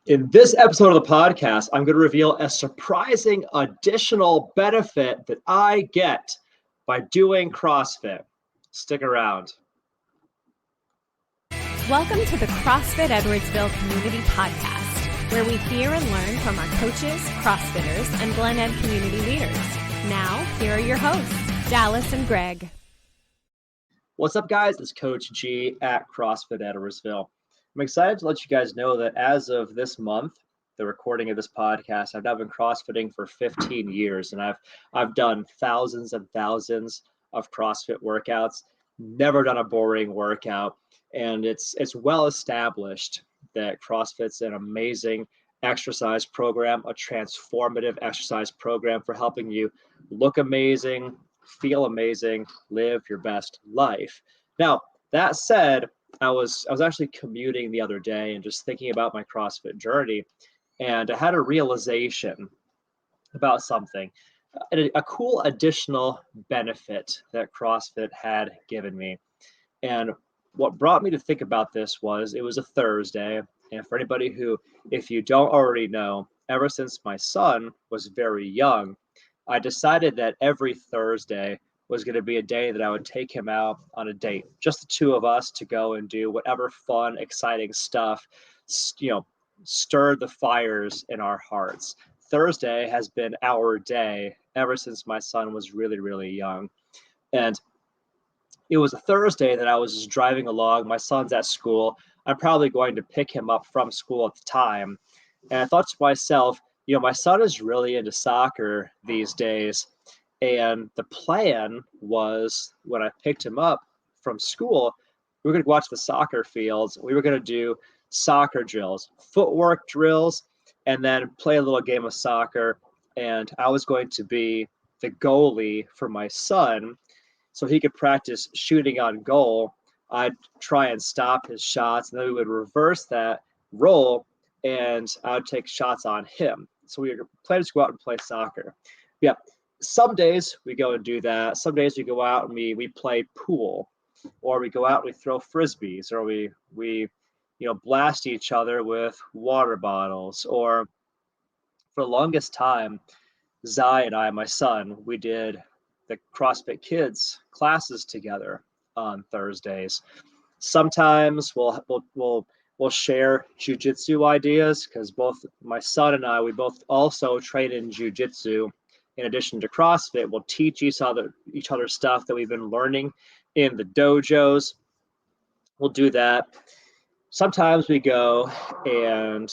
In this episode of the podcast, I'm going to reveal a surprising additional benefit that I get by doing CrossFit. Stick around. Welcome to the CrossFit Edwardsville Community Podcast, where we hear and learn from our coaches, CrossFitters, and Glen Ed community leaders. Now, here are your hosts, Dallas and Greg. What's up, guys? It's Coach G at CrossFit Edwardsville. I'm excited to let you guys know that as of this month, the recording of this podcast, I've now been CrossFitting for 15 years, and I've done thousands and thousands of CrossFit workouts, never done a boring workout, and it's well established that CrossFit's an amazing exercise program, a transformative exercise program for helping you look amazing, feel amazing, live your best life. Now, that said, I was actually commuting the other day and just thinking about my CrossFit journey, and I had a realization about something, a cool additional benefit that CrossFit had given me. And what brought me to think about this was it was a Thursday. And for anybody who, if you don't already know, ever since my son was very young, I decided that every Thursday was going to be a day that I would take him out on a date, just the two of us, to go and do whatever fun, exciting stuff, stirred the fires in our hearts. Thursday has been our day ever since my son was really, really young. And it was a Thursday that I was just driving along. My son's at school. I'm probably going to pick him up from school at the time. And I thought to myself, my son is really into soccer these days. And the plan was, when I picked him up from school, we were going to go out to the soccer fields. We were going to do soccer drills, footwork drills, and then play a little game of soccer. And I was going to be the goalie for my son so he could practice shooting on goal. I'd try and stop his shots, and then we would reverse that role, and I would take shots on him. So we were planning to go out and play soccer. Yeah. Some days we go and do that. Some days we go out and we play pool, or we go out and we throw frisbees, or we blast each other with water bottles. Or for the longest time, Zai and I, my son, we did the CrossFit Kids classes together on Thursdays. Sometimes we'll share jiu-jitsu ideas, because both my son and I, we both also train in jiu-jitsu. In addition to CrossFit, we'll teach each other stuff that we've been learning in the dojos. We'll do that. Sometimes we go and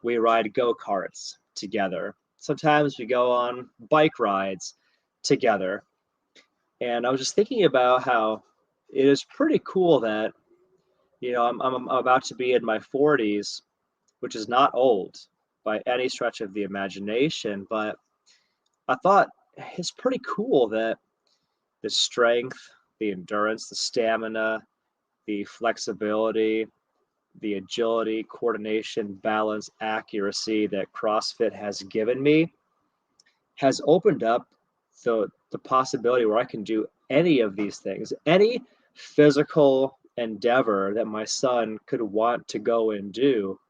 we ride go-karts together. Sometimes we go on bike rides together. And I was just thinking about how it is pretty cool that, I'm about to be in my 40s, which is not old by any stretch of the imagination, but I thought it's pretty cool that the strength, the endurance, the stamina, the flexibility, the agility, coordination, balance, accuracy that CrossFit has given me has opened up the possibility where I can do any of these things. Any physical endeavor that my son could want to go and do,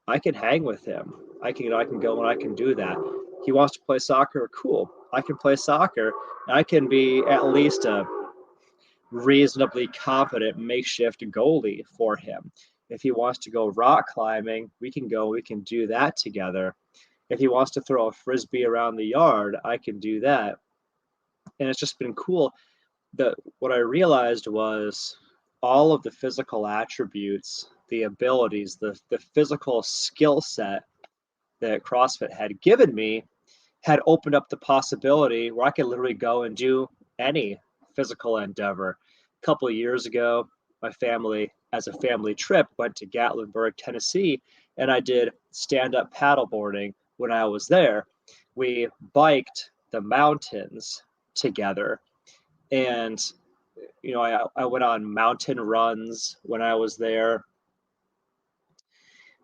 I can hang with him. I can go and I can do that. He wants to play soccer, cool. I can play soccer. I can be at least a reasonably competent makeshift goalie for him. If he wants to go rock climbing, we can do that together. If he wants to throw a frisbee around the yard, I can do that. And it's just been cool. What I realized was all of the physical attributes, the abilities, the physical skill set that CrossFit had given me had opened up the possibility where I could literally go and do any physical endeavor. A couple of years ago, my family, as a family trip, went to Gatlinburg, Tennessee, and I did stand-up paddleboarding when I was there. We biked the mountains together, and I went on mountain runs when I was there,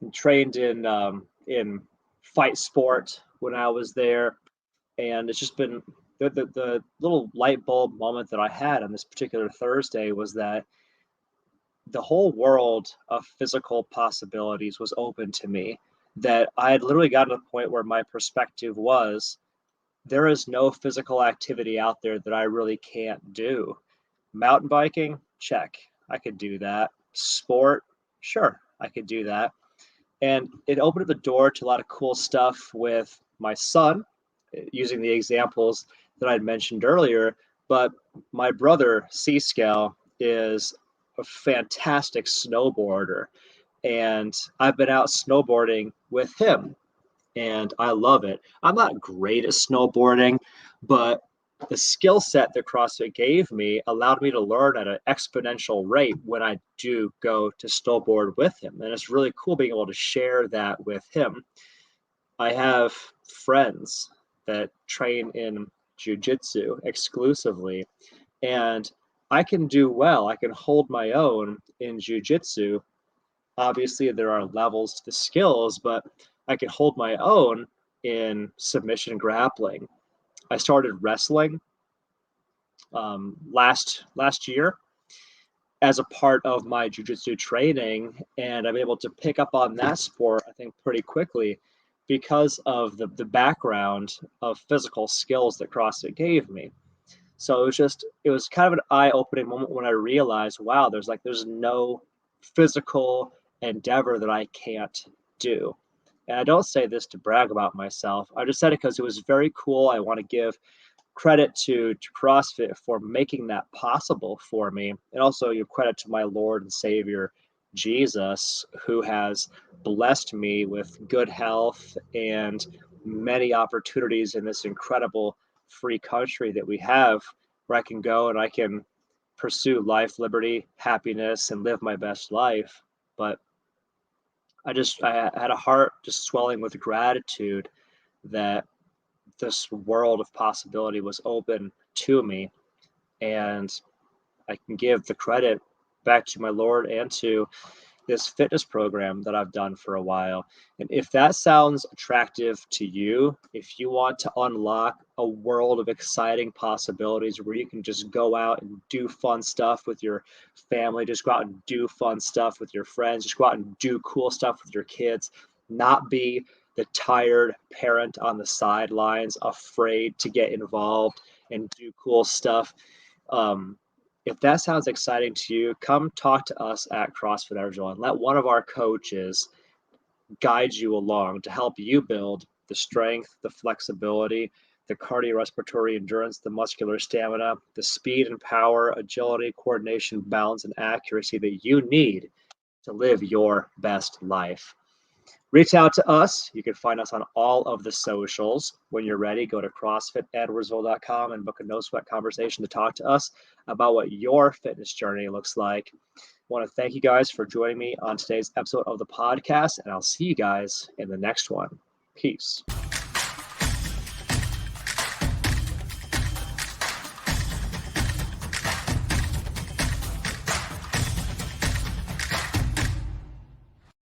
and trained in fight sport when I was there. And it's just been the little light bulb moment that I had on this particular Thursday was that the whole world of physical possibilities was open to me, that I had literally gotten to the point where my perspective was, there is no physical activity out there that I really can't do. Mountain biking, check, I could do that. Sport, sure, I could do that. And it opened up the door to a lot of cool stuff with my son, using the examples that I'd mentioned earlier. But my brother, C-Scale, is a fantastic snowboarder. And I've been out snowboarding with him, and I love it. I'm not great at snowboarding, but the skill set that CrossFit gave me allowed me to learn at an exponential rate when I do go to snowboard with him. And it's really cool being able to share that with him. I have friends that train in jiu-jitsu exclusively, and I can do well. I can hold my own in jiu-jitsu. Obviously, there are levels to the skills, but I can hold my own in submission grappling. I started wrestling last year as a part of my jiu-jitsu training, and I'm able to pick up on that sport, I think, pretty quickly because of the background of physical skills that CrossFit gave me. So it was kind of an eye-opening moment when I realized, wow, there's no physical endeavor that I can't do. And I don't say this to brag about myself. I just said it because it was very cool. I want to give credit to CrossFit for making that possible for me. And also give credit to my Lord and Savior, Jesus, who has blessed me with good health and many opportunities in this incredible free country that we have, where I can go and I can pursue life, liberty, happiness, and live my best life. But I had a heart just swelling with gratitude that this world of possibility was open to me, and I can give the credit back to my Lord and to this fitness program that I've done for a while. And if that sounds attractive to you, if you want to unlock a world of exciting possibilities where you can just go out and do fun stuff with your family, just go out and do fun stuff with your friends, just go out and do cool stuff with your kids, not be the tired parent on the sidelines, afraid to get involved and do cool stuff. If that sounds exciting to you, come talk to us at CrossFit Edwardsville and let one of our coaches guide you along to help you build the strength, the flexibility, the cardiorespiratory endurance, the muscular stamina, the speed and power, agility, coordination, balance, and accuracy that you need to live your best life. Reach out to us. You can find us on all of the socials. When you're ready, go to CrossFitEdwardsville.com and book a no sweat conversation to talk to us about what your fitness journey looks like. I want to thank you guys for joining me on today's episode of the podcast, and I'll see you guys in the next one. Peace.